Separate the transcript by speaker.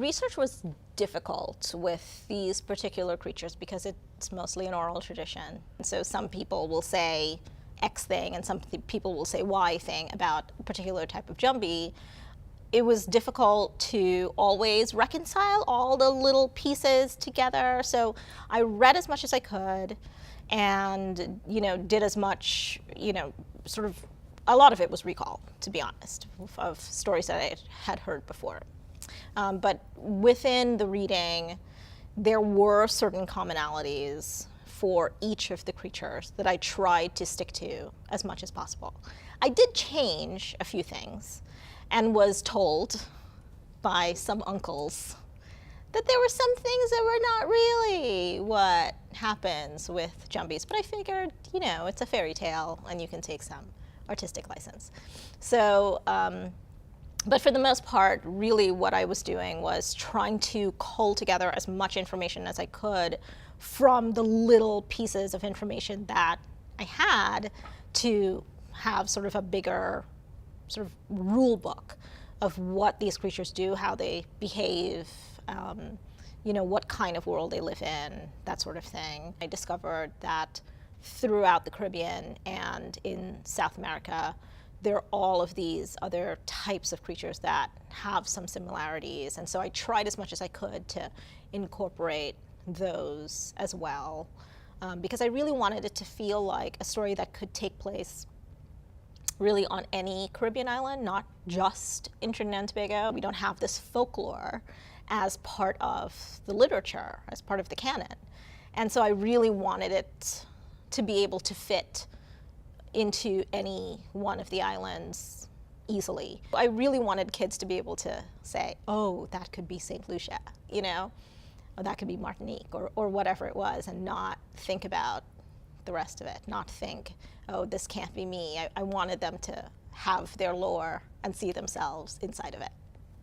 Speaker 1: Research was difficult with these particular creatures because it's mostly an oral tradition. And so some people will say X thing and some people will say Y thing about a particular type of jumbie. It was difficult to always reconcile all the little pieces together. So I read as much as I could and, did as much, sort of, a lot of it was recall, to be honest, of stories that I had heard before. But within the reading, there were certain commonalities for each of the creatures that I tried to stick to as much as possible. I did change a few things and was told by some uncles that there were some things that were not really what happens with jumbies. But I figured, it's a fairy tale and you can take some artistic license. So, but for the most part, really what I was doing was trying to cull together as much information as I could from the little pieces of information that I had to have sort of a bigger sort of rule book of what these creatures do, how they behave, what kind of world they live in, that sort of thing. I discovered that throughout the Caribbean and in South America, there are all of these other types of creatures that have some similarities. And so I tried as much as I could to incorporate those as well, because I really wanted it to feel like a story that could take place really on any Caribbean island, not just in Trinidad and Tobago. We don't have this folklore as part of the literature, as part of the canon. And so I really wanted it to be able to fit into any one of the islands easily. I really wanted kids to be able to say, oh, that could be St. Lucia, or that could be Martinique, or whatever it was, and not think about the rest of it, not think, oh, this can't be me. I wanted them to have their lore and see themselves inside of it.